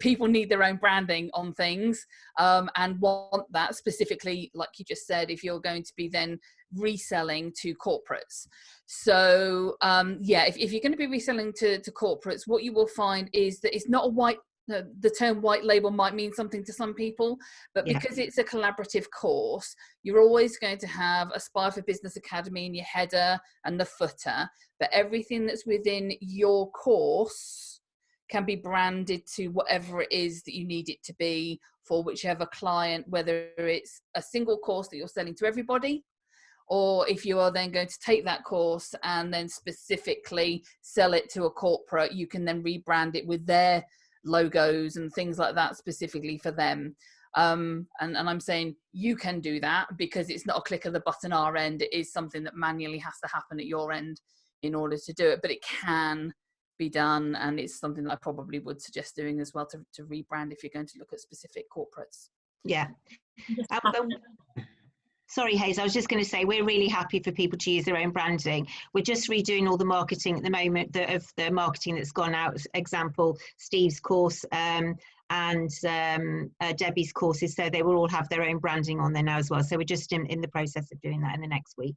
People need their own branding on things, and want that specifically, like you just said, if you're going to be then reselling to corporates. So if you're going to be reselling to corporates, what you will find is that it's not a white, the term white label might mean something to some people, but because it's a collaborative course, you're always going to have Aspire for Business Academy in your header and the footer, but everything that's within your course can be branded to whatever it is that you need it to be for whichever client, whether it's a single course that you're selling to everybody, or if you are then going to take that course and then specifically sell it to a corporate, you can then rebrand it with their logos and things like that specifically for them. And I'm saying you can do that because it's not a click of the button our end. It is something that manually has to happen at your end in order to do it, but it can be done, and it's something that I probably would suggest doing as well to rebrand if you're going to look at specific corporates. Yeah. Sorry, Hayes, I was just going to say we're really happy for people to use their own branding. We're just redoing all the marketing at the moment of the marketing that's gone out. Example, Steve's course and Debbie's courses, so they will all have their own branding on there now as well. So we're just in the process of doing that in the next week.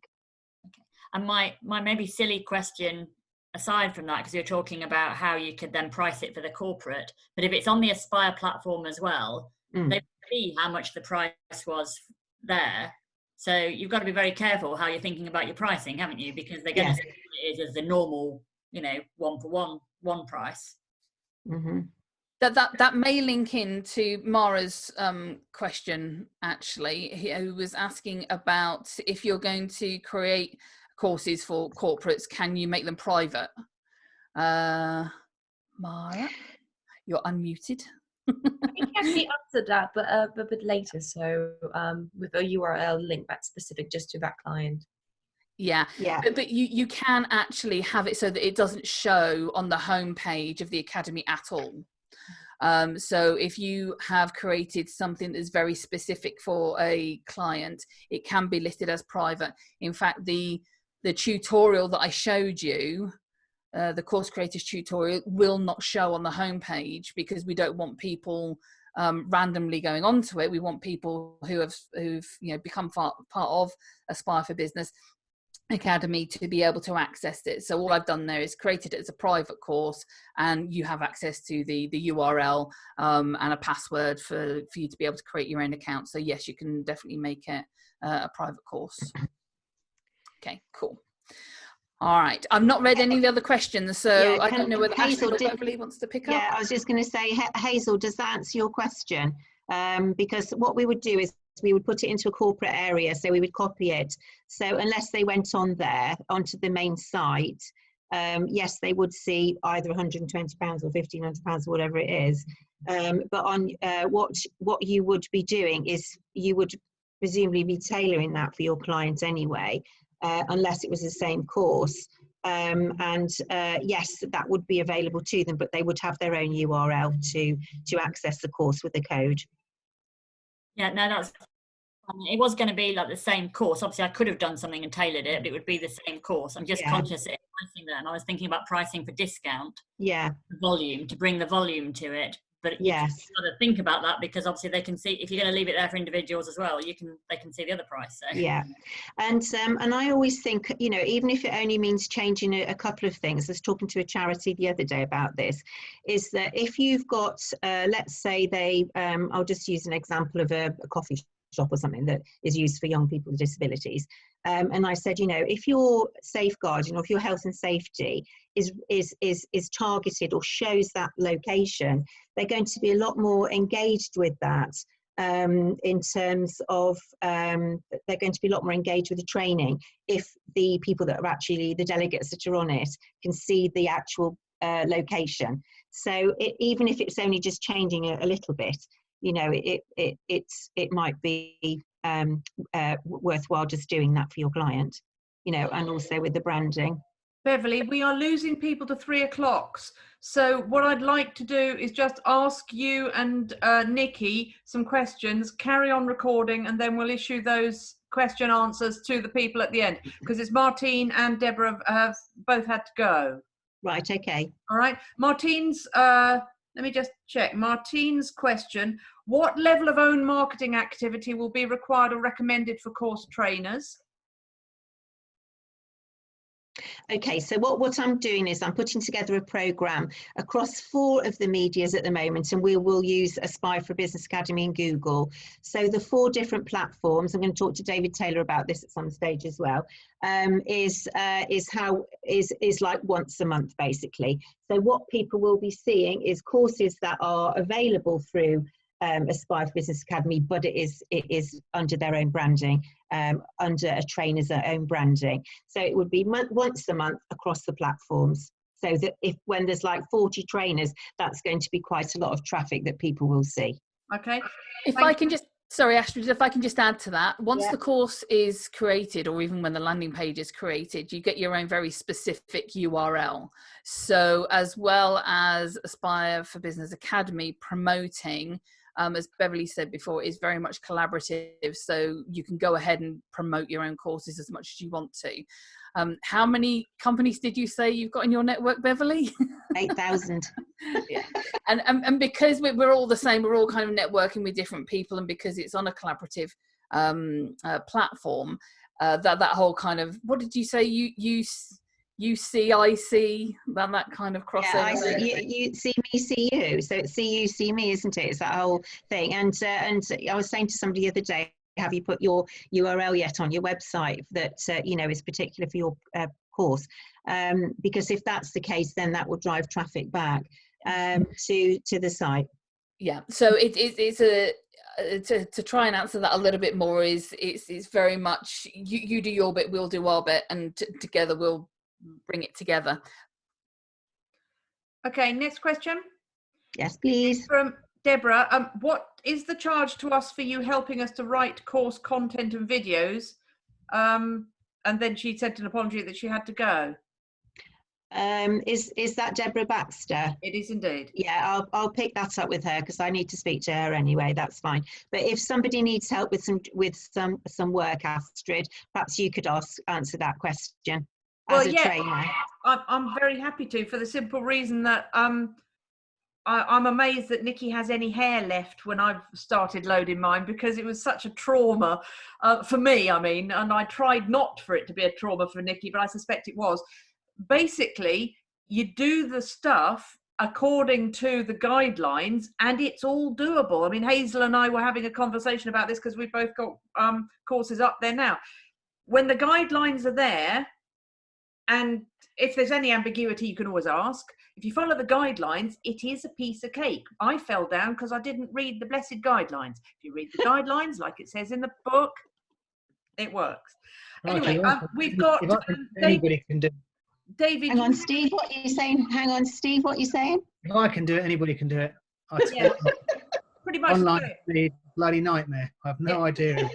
Okay. And my maybe silly question aside from that, because you're talking about how you could then price it for the corporate, but if it's on the Aspire platform as well, they see how much the price was there. So you've got to be very careful how you're thinking about your pricing, haven't you? Because they're going to see it is as the normal, 1-for-1 price. That may link into Mara's question, actually, who was asking about if you're going to create courses for corporates, can you make them private? Mara, you're unmuted. I think you actually answered that, but a bit later. So with a URL link that's specific just to that client. Yeah. But you can actually have it so that it doesn't show on the home page of the Academy at all. So if you have created something that's very specific for a client, it can be listed as private. In fact, the tutorial that I showed you, the course creators tutorial, will not show on the home page, because we don't want people randomly going onto it. We want people who've become part of Aspire for Business Academy to be able to access it. So all I've done there is created it as a private course, and you have access to the URL and a password for you to be able to create your own account. So yes, you can definitely make it a private course. Okay, cool. All right, I've not read any of the other questions, so I don't know whether Hazel or Beverly wants to pick up. Yeah, I was just going to say, Hazel, does that answer your question? Because what we would do is we would put it into a corporate area, so we would copy it. So unless they went on there, onto the main site, yes, they would see either £120 or £1,500 or whatever it is. But on what you would be doing is you would presumably be tailoring that for your clients anyway, unless it was the same course. Yes, that would be available to them, but they would have their own URL to access the course with the code. Yeah, no, that's. It was going to be like the same course. Obviously, I could have done something and tailored it, but it would be the same course. I'm just conscious of pricing that, and I was thinking about pricing for discount. Yeah. Volume, to bring the volume to it. But yes, you've got to think about that, because obviously they can see, if you're going to leave it there for individuals as well, they can see the other price. So. Yeah, and I always think, even if it only means changing a couple of things. I was talking to a charity the other day about this. Is that if you've got, let's say I'll just use an example of a coffee shop or something that is used for young people with disabilities. And I said, if your safeguarding or if your health and safety is targeted or shows that location, they're going to be a lot more engaged with that, in terms of they're going to be a lot more engaged with the training if the people that are actually the delegates that are on it can see the actual location. So even if it's only just changing a little bit, it might be worthwhile just doing that for your client, and also with the branding. Beverly, we are losing people to 3 o'clock. So what I'd like to do is just ask you and Nikki some questions, carry on recording, and then we'll issue those question answers to the people at the end, because it's Martine and Deborah have both had to go. Right, okay. All right. Martine's, let me just check. Martine's question: what level of own marketing activity will be required or recommended for course trainers? Okay, so what I'm doing is I'm putting together a programme across 4 of the medias at the moment, and we will use Aspire for Business Academy and Google. So the 4 different platforms, I'm going to talk to David Taylor about this at some stage as well, is like once a month basically. So what people will be seeing is courses that are available through Aspire for Business Academy, but it is under their own branding, under a trainer's own branding. So it would be once a month across the platforms. So that when there's like 40 trainers, that's going to be quite a lot of traffic that people will see. Okay. Sorry, Astrid, if I can just add to that. Once the course is created, or even when the landing page is created, you get your own very specific URL. So as well as Aspire for Business Academy promoting, as Beverly said before, is very much collaborative. So you can go ahead and promote your own courses as much as you want to. How many companies did you say you've got in your network, Beverly? 8,000. Yeah. And because we're all the same, we're all kind of networking with different people, and because it's on a collaborative platform, that whole kind of, what did you say, UCIC, that kind of crossover. Yeah, you see me, see you. So it's see you, see me, isn't it? It's that whole thing. And I was saying to somebody the other day, have you put your URL yet on your website that is particular for your course? Because if that's the case, then that will drive traffic back. to the site. Yeah, so it's a to try and answer that a little bit more is it's very much you do your bit, we'll do our bit, and together we'll bring it together. Okay, next question. Yes, please. From Deborah, what is the charge to us for you helping us to write course content and videos? And then she sent an apology that she had to go. Is that Deborah Baxter? It is indeed. Yeah, I'll pick that up with her because I need to speak to her anyway. That's fine. But if somebody needs help with some work, Astrid, perhaps you could answer that question as a trainer. I'm very happy to, for the simple reason that I'm amazed that Nikki has any hair left when I've started loading mine, because it was such a trauma for me, I mean, and I tried not for it to be a trauma for Nikki, but I suspect it was. Basically, you do the stuff according to the guidelines and it's all doable. I mean, Hazel and I were having a conversation about this because we've both got courses up there now. When the guidelines are there, and if there's any ambiguity, you can always ask. If you follow the guidelines, it is a piece of cake. I fell down because I didn't read the blessed guidelines. If you read the guidelines, like it says in the book, it works. Anyway, we've got anybody can do. David. Hang on, Steve, what are you saying? Hang on, Steve, what are you saying? If I can do it, anybody can do it. Yeah, pretty much. Online is a bloody nightmare. I have no idea.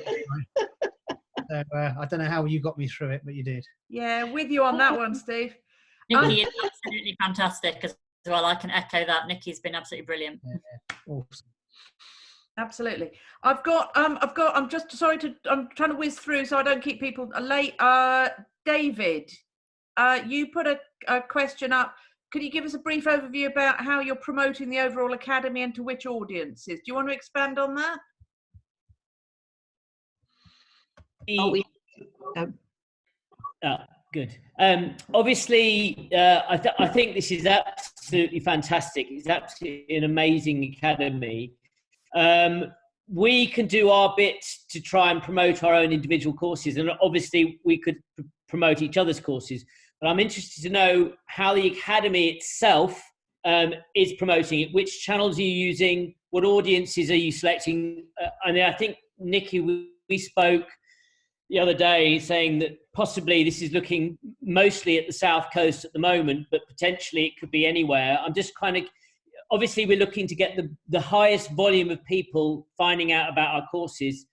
So I don't know how you got me through it, but you did. Yeah, with you on that one, Steve. Nikki is absolutely fantastic as well. I can echo that. Nikki's been absolutely brilliant. Yeah, awesome. Absolutely. I'm just sorry I'm trying to whiz through so I don't keep people late. David, you put a question up. Could you give us a brief overview about how you're promoting the overall academy and to which audiences? Do you want to expand on that? Good. Obviously, I think this is absolutely fantastic. It's absolutely an amazing academy. We can do our bit to try and promote our own individual courses, and obviously we could promote each other's courses. But I'm interested to know how the academy itself is promoting it. Which channels are you using? What audiences are you selecting? And I think, Nikki, we spoke the other day saying that possibly this is looking mostly at the South Coast at the moment, but potentially it could be anywhere. I'm just kind of, obviously we're looking to get the highest volume of people finding out about our courses.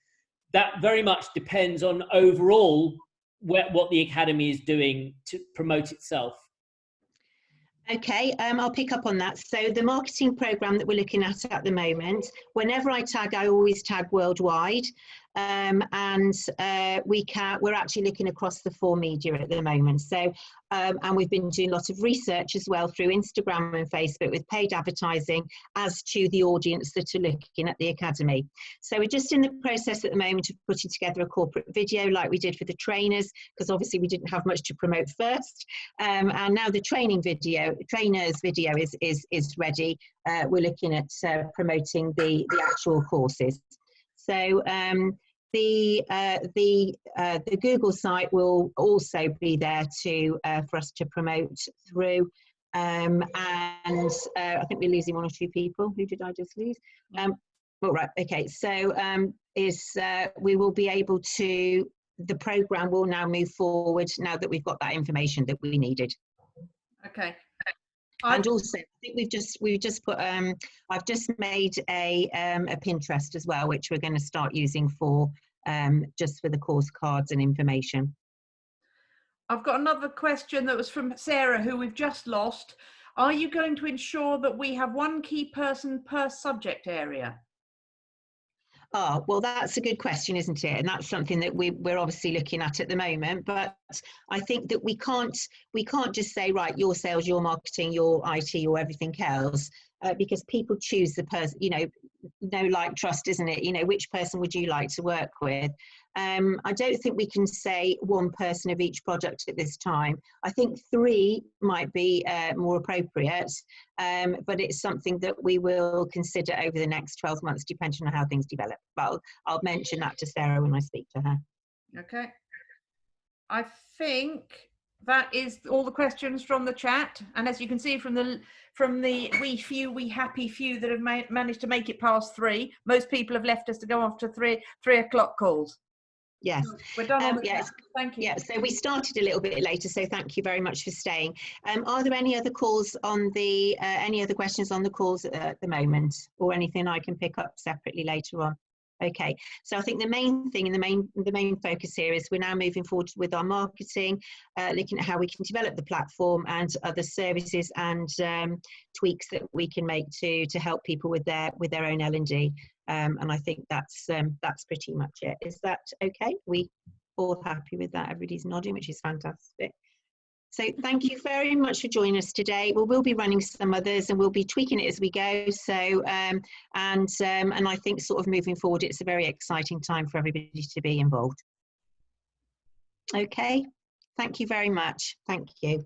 That very much depends on overall what the academy is doing to promote itself. Okay, I'll pick up on that. So the marketing program that we're looking at the moment, whenever I tag, I always tag worldwide. We're actually looking across the 4 media at the moment. So, and we've been doing lots of research as well through Instagram and Facebook with paid advertising as to the audience that are looking at the academy. So we're just in the process at the moment of putting together a corporate video like we did for the trainers, because obviously we didn't have much to promote first. And now the trainers video is ready. We're looking at promoting the actual courses. So the Google site will also be there for us to promote through. And I think we're losing 1 or 2 people. Who did I just lose? All right. Okay. So we will be able to. The program will now move forward now that we've got that information that we needed. Okay. And also, I think we've just put. I've just made a Pinterest as well, which we're going to start using for just for the course cards and information. I've got another question that was from Sarah, who we've just lost. Are you going to ensure that we have 1 key person per subject area? Oh, well, that's a good question, isn't it? And that's something that we're obviously looking at the moment. But I think that we can't just say, right, your sales, your marketing, your IT, or everything else, because people choose the person, know, like, trust, isn't it? Which person would you like to work with? I don't think we can say 1 person of each product at this time. I think 3 might be more appropriate, but it's something that we will consider over the next 12 months, depending on how things develop. But I'll mention that to Sarah when I speak to her. Okay. I think that is all the questions from the chat. And as you can see from the we happy few that have managed to make it past 3, most people have left us to go off to 3 o'clock calls. Yes, we're done on the yes. chat. Thank you. Yeah, so we started a little bit later, so thank you very much for staying. Are there any other calls on the any other questions on the calls at the moment, or anything I can pick up separately later on? Okay, so I think the main thing and the main focus here is we're now moving forward with our marketing, looking at how we can develop the platform and other services and tweaks that we can make to help people with their own L&D. And I think that's pretty much it. Is that okay? We all happy with that? Everybody's nodding, which is fantastic. So thank you very much for joining us today. We'll be running some others and we'll be tweaking it as we go. So and I think sort of moving forward, it's a very exciting time for everybody to be involved. Okay, thank you very much. Thank you.